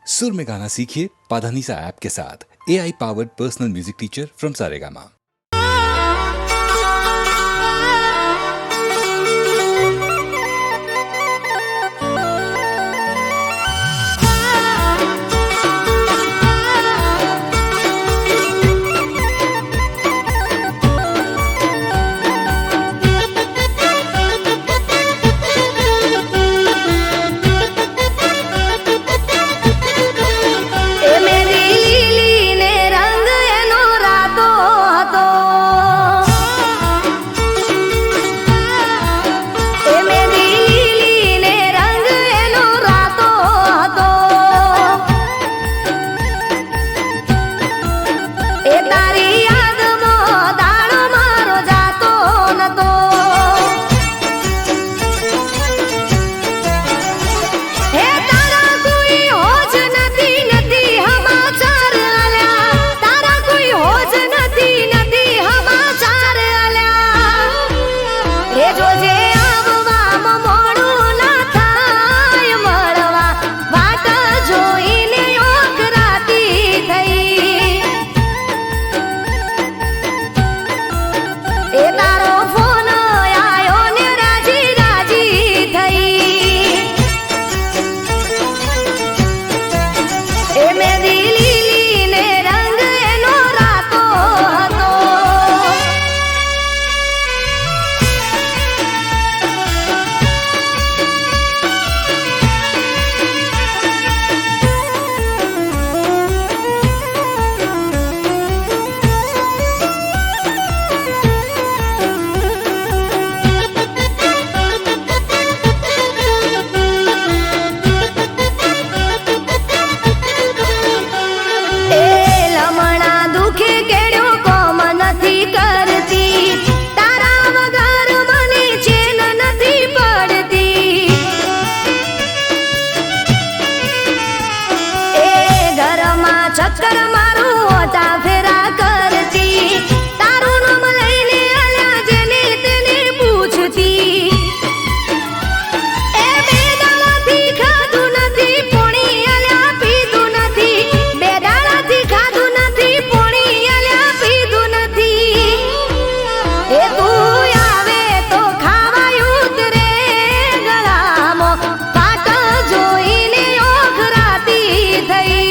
सुर में गाना सीखिए पाधानीसा ऐप के साथ। AI powered personal music teacher from Saregama. चक्कर मारू ओटा फेरा करती तारू नाम लईने आल्या जेने तेने पूछती ए बेदाळाથી ખાધું નથી પોણી આल्या પીધું નથી બેદાળાથી ખાધું નથી પોણી આल्या પીધું નથી એ તું આવે તો ખાવાયું ઉતરે ગળામાં પાટ જોઈને ઓખરાતી થઈ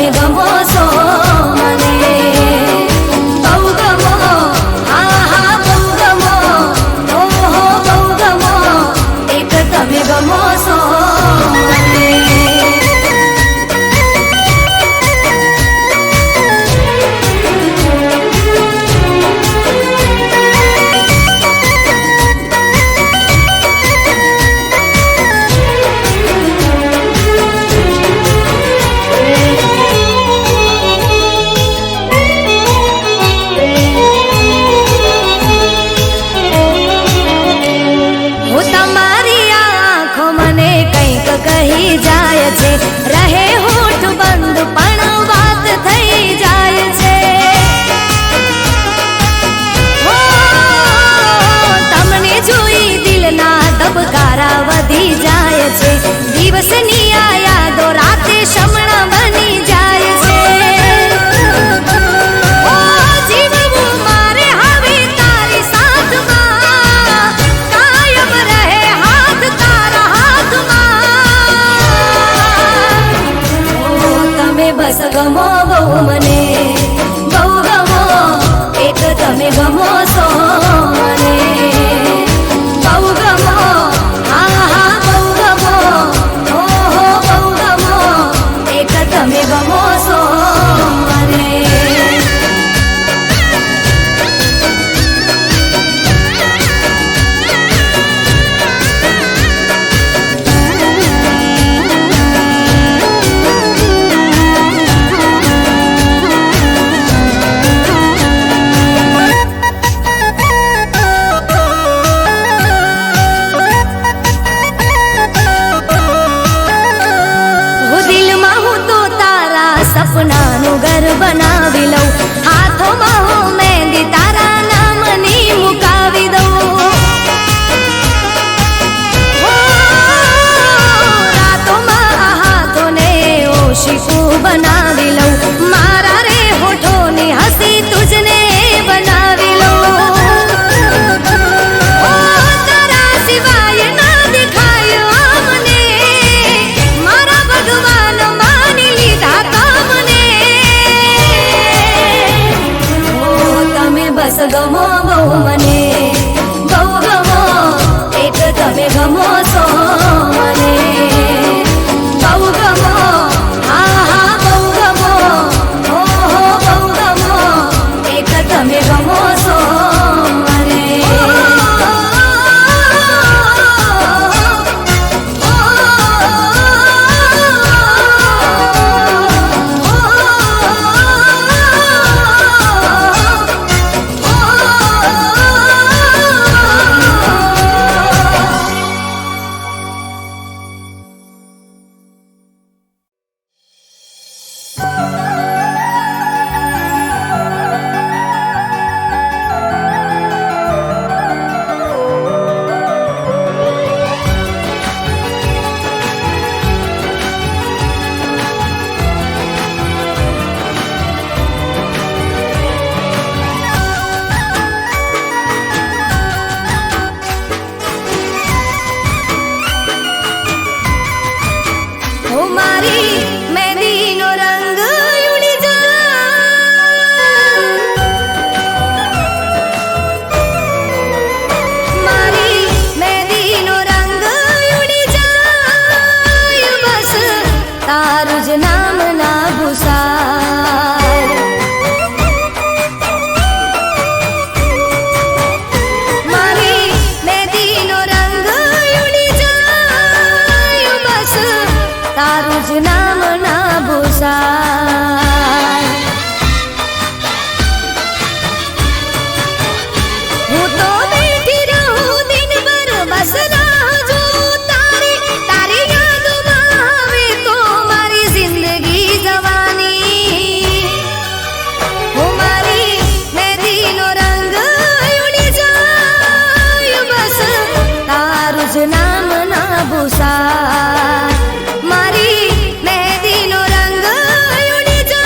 તમે ગમો છો મને બહુ ગમો હા હા બહુ ગમો ઓહો બહુ ગમો એક તમે ગમો છો મને કહી જાય છે રહે હોઠ બંધ પણ વાત થઈ જાય છે હો તમને જોઈ દિલના ધબકારા વધી જાય છે દિવસની આ યાદો રાતે શમણા બની જાય છે ઓ જીવવું મારે હવે તારી સાથમાં કાયમ રહે હાથ તારા હાથમાં બસ ગમો બહુ મને બહુ ગમો એક તમે ગમો છો મને બહુ ગમો હા હા બહુ ગમો ઓહો બહુ ગમો એક તમે ગમો છો મને સપનાનું ઘર બનાવી લઉં હાથોમાં હું મહેંદી તારા નામની મુકાવી દઉં રાતોમાં હાથોને ઓશીકું બનાવી લઉં મારા રે હોઠોની હસી તુજને બનાવી લઉં તારા સિવાય ના દેખાય મને મારા ભગવાન માની લીધા બસ ગમો બહુ મને બહુ ગમો એક તમે ગમો છો મને બહુ ગમો હા હા બહુ ગમો ઓહો બહુ ગમો એક તમે ગમો છો મને ભૂસા મારી મહેંદીનો રંગ ઉડી જાય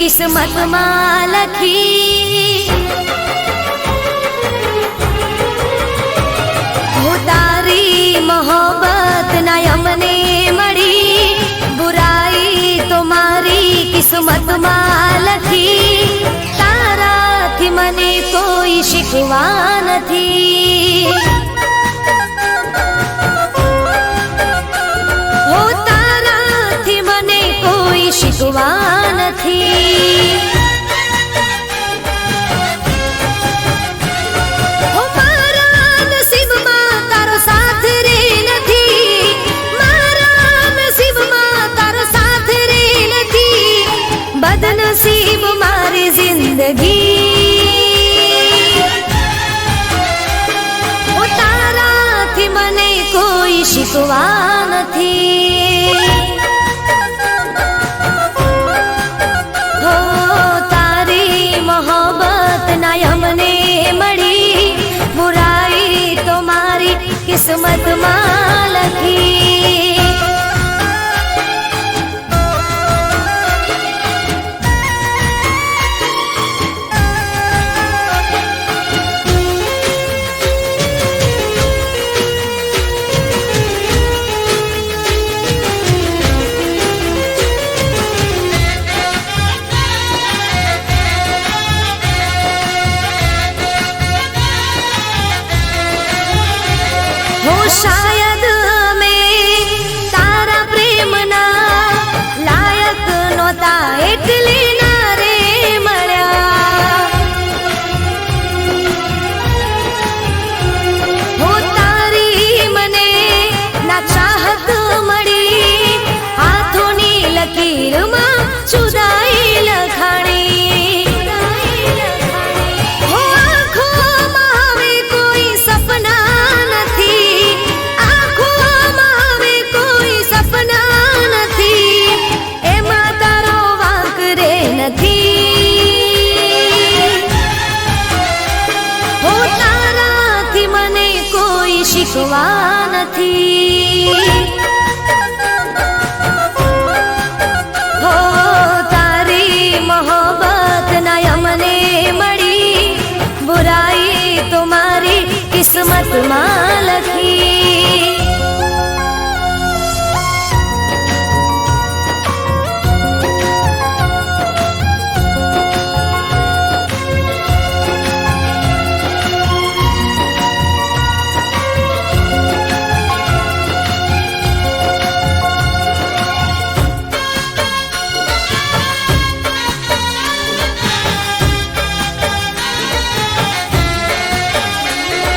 કિસ્મતમાં લખી. હું તારી મોહબ્બત ના અમને મળી, બુરાઈ તો મારી કિસ્મતમાં લખી. તારાથી મને કોઈ શીખવા નથી. હો તારાથી મને કોઈ શીખવા નથી. હો મારા નસીબમાં તારો સાથ રે નથી. મારા નસીબમાં તારો સાથ રે નથી. બદનસીબ મારી જિંદગી. હો તારાથી મને કોઈ શીખવા નથી. હો તારી મોહબ્બત ના અમને મળી, બુરાઈ તો મારી કિસ્મતમાં લખી. શાયદ મેં તારા પ્રેમના લાયક નહોતા એટલે ના રે મળ્યા. હો તારી મને ના ચાહત મળી, હાથોની લકીરમાં જુદાઈ લખાણી. હો આંખોમાં હવે કોઈ સપના નથી. આંખોમાં હવે કોઈ સપના નથી. એમાં તારો વાંક રે નથી. હો તારાથી મને કોઈ શીખવા નથી. હો તારી મોહબ્બત ના અમને મળી, બુરાઈ તો મારી કિસ્મતમાં લખી.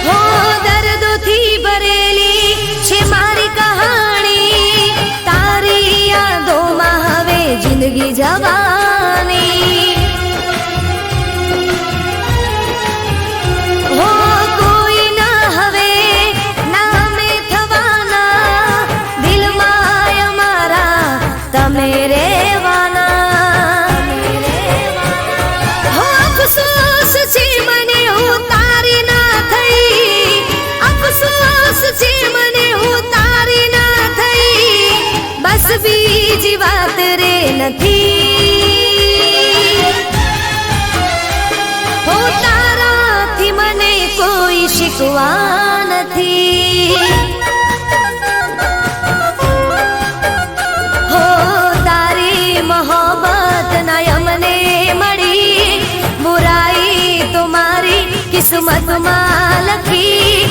હો દર્દોથી ભરેલી છે મારી કહાણી. તારી યાદોમાં હવે જિંદગી જવાની. હો કોઈ ના હવે નામે થવાના, દિલમાં અમારા તમે રહેવાના. હો અફસોસ છે મને હું તારી ના થઈ. અફસોસ છે મને હું તારી ના થઈ. બસ બીજી વાત રે નથી. હો તારાથી મને કોઈ શીખવા નથી. હો તારી મોહબ્બત ના અમને મળી, બુરાઈ તો મારી કિસ્મતમાં લખી.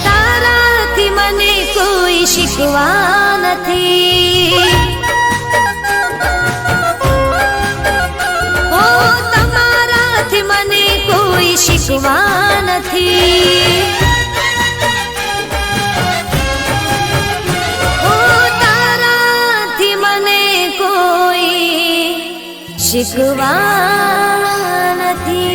તારાથી મને કોઈ શીખવા નથી. હો તમારાથી મને કોઈ શીખવા નથી. હો તારાથી મને કોઈ શીખવા નથી.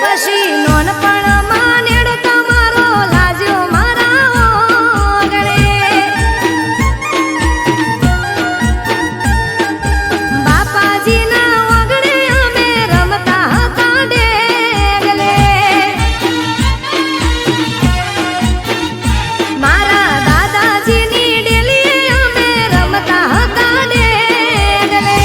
પછી નોનપણમાં નેડ તમારો લાજ્યો મારા ઓગણે. બાપાજીના ઓગણે અમે રમતા હતા ડેગલે. મારા દાદાજીની ડેલીએ અમે રમતા હતા ડેગલે.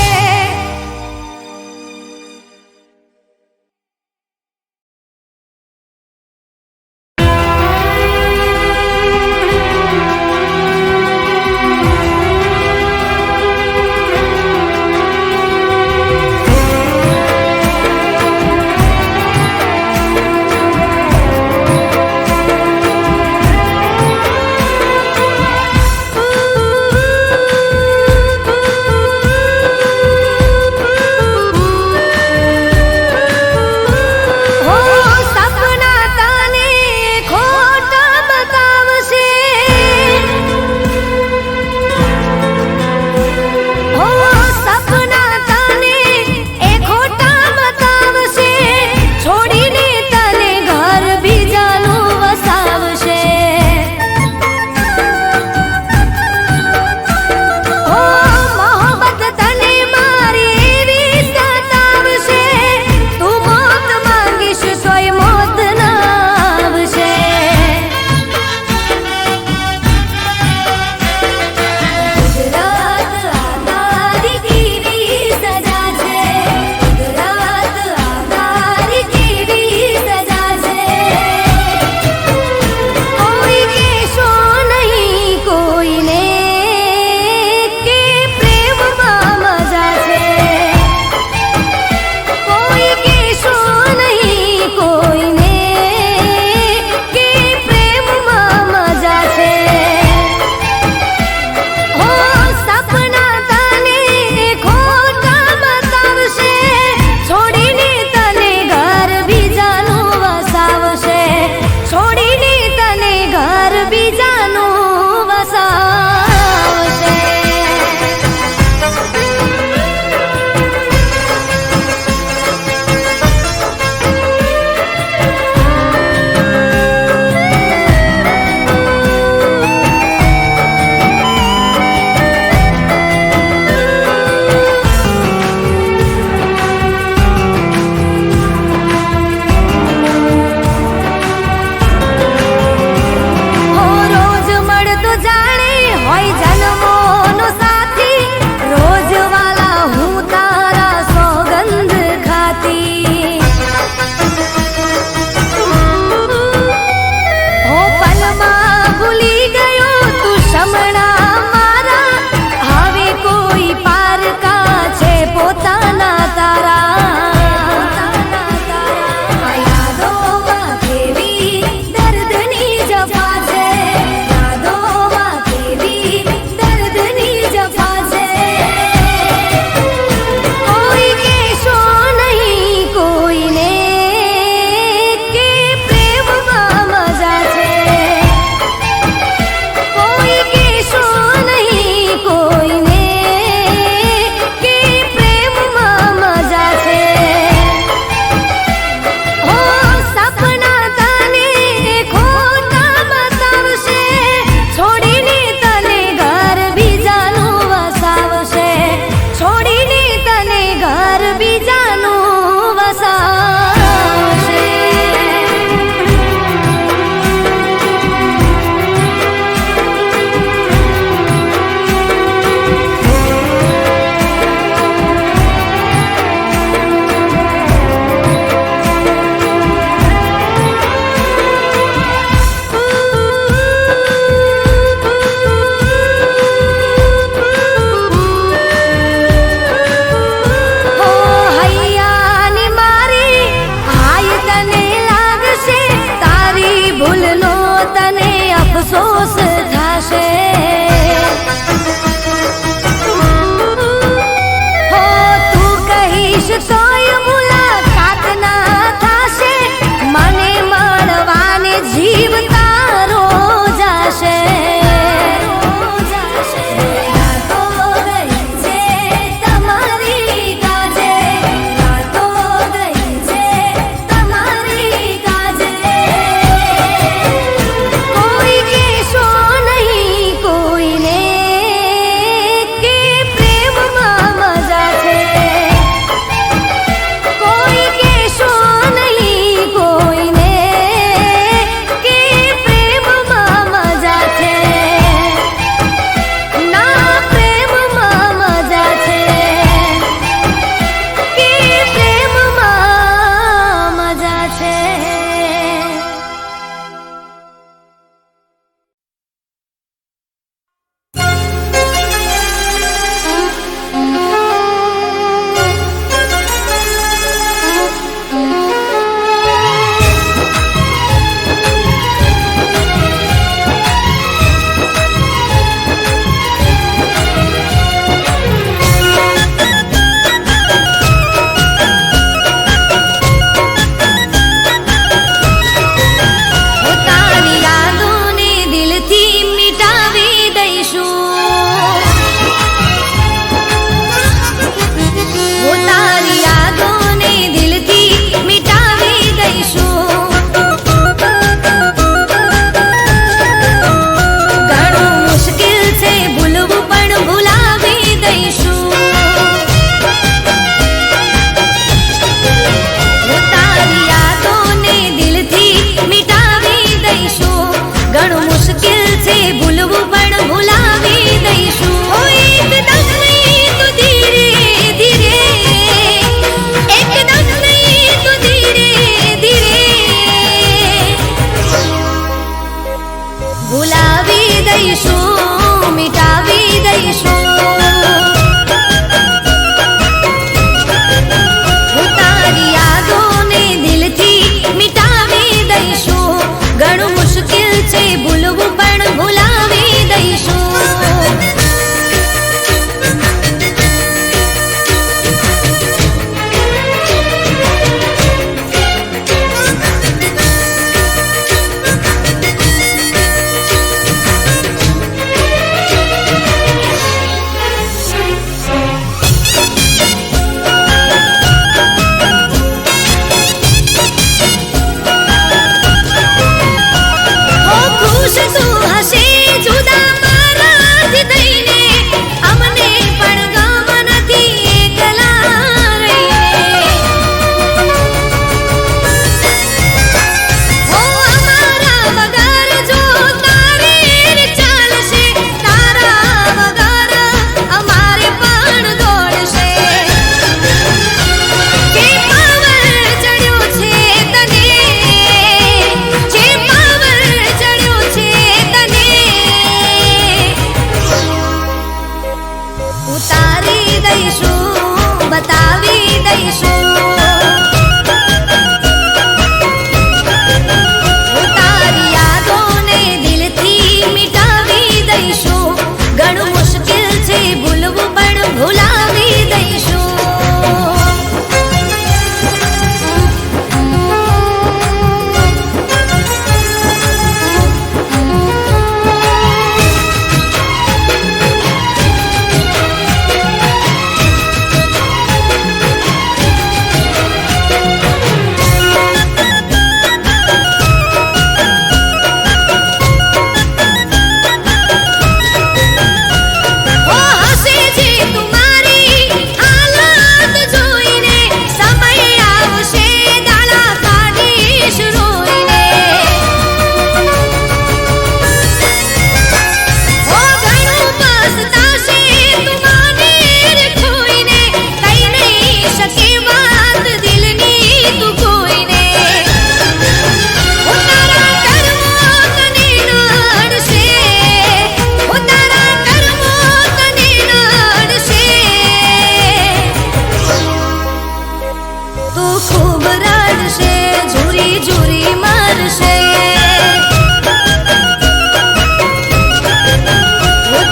તું ખૂબ રડશે, ઝૂરી ઝૂરી મરશે.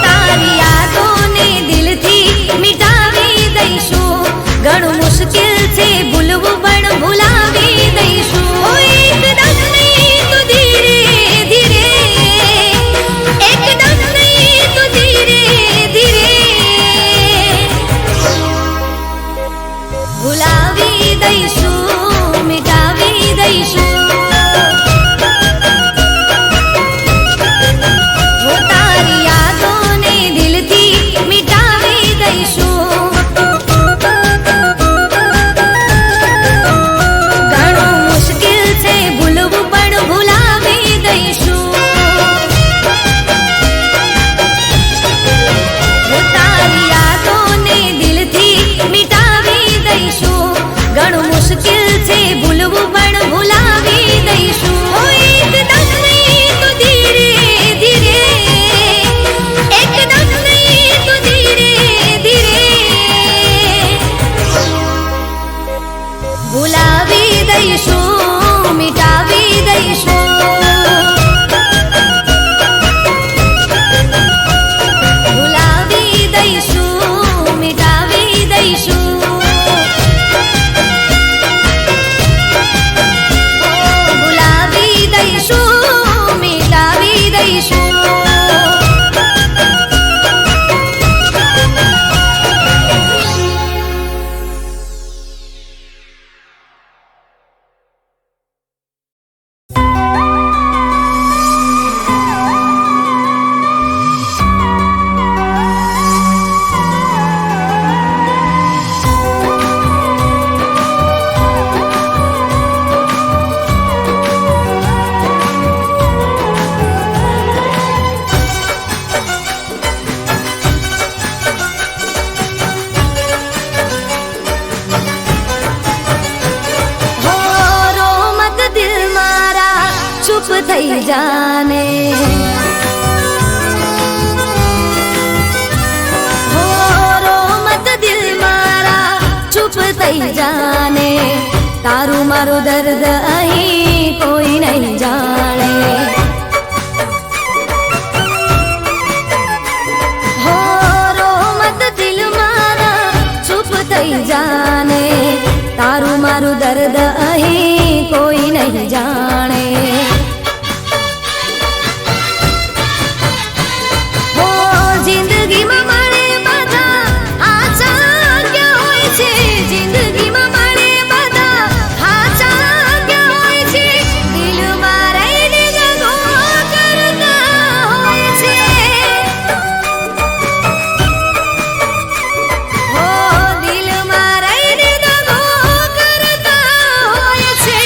તારી યાદોને દિલથી મિટાવી દઈશું, ઘણું મુશ્કેલ છે ભૂલવું પણ ભૂલાવી દઈશું. એકદમ નહીં તો ધીરે ધીરે, એકદમ નહીં તો ધીરે ધીરે ભૂલાવી દઈશું, મિટાવી દઈશું. તારી યાદોને દિલથી મિટાવી દઈશું, ઘણું મુશ્કેલ છે ભૂલવું પણ ભૂલાવી દઈશું. તારી યાદોને દિલથી મિટાવી દઈશું, ઘણું મુશ્કેલ છે ભૂલવું પણ ભૂલાવી દઈશું. એકદમ નહીં તો ધીરે ધીરે, એકદમ નહીં તો ધીરે ધીરે ભૂલાવી દઈશું, મિટાવી દઈશું. ભૂલાવી દઈશું, મિટાવી દઈશું. ભૂલાવી દઈશું, મિટાવી દઈશું. હો રો મત દિલ મારા, ચૂપ થઈ જાને. હો રો મત દિલ મારા, ચૂપ થઈ જાને. તારું મારું દર્દ અહીં કોઈ નહીં જાણે. હો રો મત દિલ મારા, ચૂપ થઈ જાને. તારું મારું દર્દ અહીં કોઈ નહીં જાણે. હો જિંદગીમાં મળે બધા હાચા ક્યાં હોય છે, જિંદગીમાં મળે બધા હાચા ક્યાં હોય છે. દિલમાં રહીને દગો કરતા હોય છે. હો દિલમાં રહીને દગો કરતા હોય છે.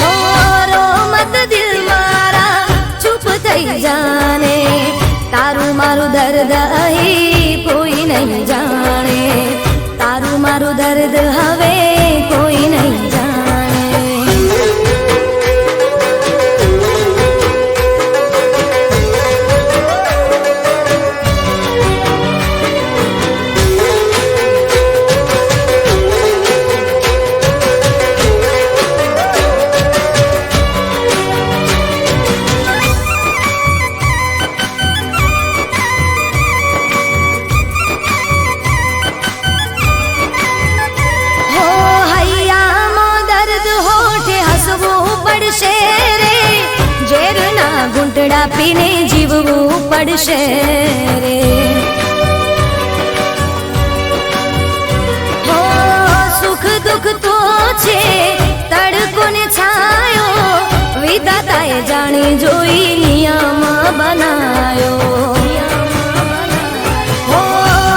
હો રો મત દિલ મારા, ચૂપ થઈ જાને. તારું મારું દર્દ અહીં કોઈ નહીં જાણે. તારું મારું દર્દ હવે કોઈ નહીં જાણે. હો હૈયામાં દર્દ હોઠે હસવું પડશે રે, ઝેરના ઘૂંટડા પીને જીવવું પડશે રે. હો સુખ દુઃખ તો છે તડકો ને છાયો, વિધાતાએ જાણી જોઈ નિયમ બનાયો. હો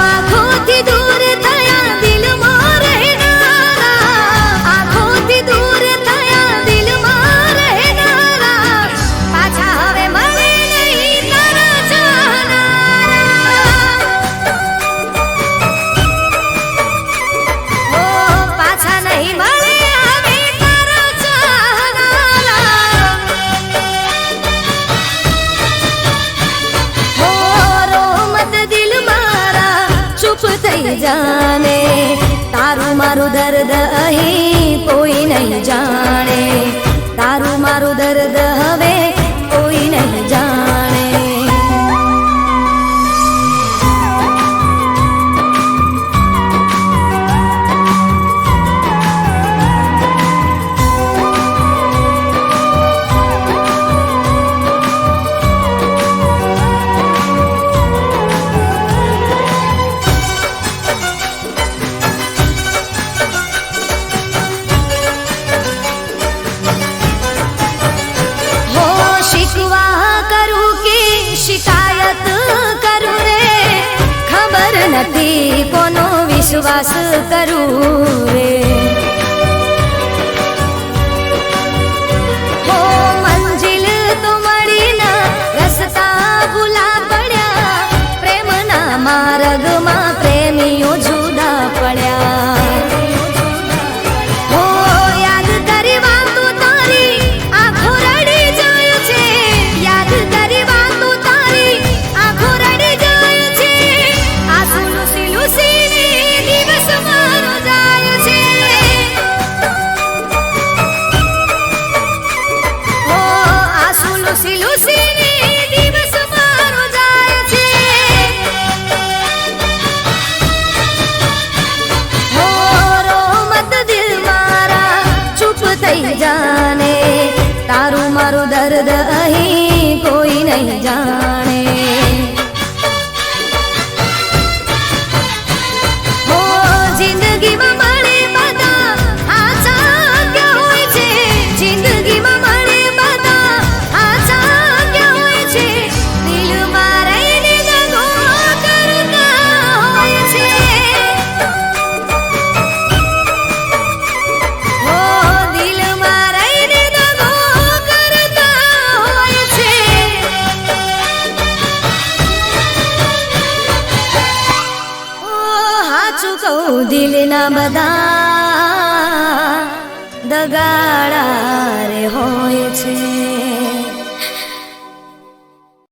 આંખોથી દૂર થયા દિલમાં રહેનારા, આંખોથી દૂર થયા દિલમાં રહેનારા. પાછા હવે મળે નહીં તારા ચાહનારા. હો પાછા નહીં મળે હવે તારા ચાહનારા. હો જાને તારું મારું દર્દ અહીં કોઈ નહીં જાણે તારું મારું દર્દ હવે કોઈ નહીં જાણે શિકાયત કરું રે ખબર નથી કોનો વિશ્વાસ કરું રે હો મંજિલ તો મળી ના રસ્તા ભૂલા પડ્યા પ્રેમના માર્ગમાં પ્રેમીઓ જુદા પડ્યા હો યાદ કરી વાતો તારી આંખો રડી જાય છે યાદ કરી જાને તારું મારું દર્દ અહીં કોઈ નહીં જાણે હો જિંદગીમાં મળે બધા આછા ક્યાં હોય છે જિંદગીમાં મળે બધા આછા ક્યાં હોય છે દિલમાં રહીને દગો કરતા હોય છે દિલના બધા દગાડા રે હોય છે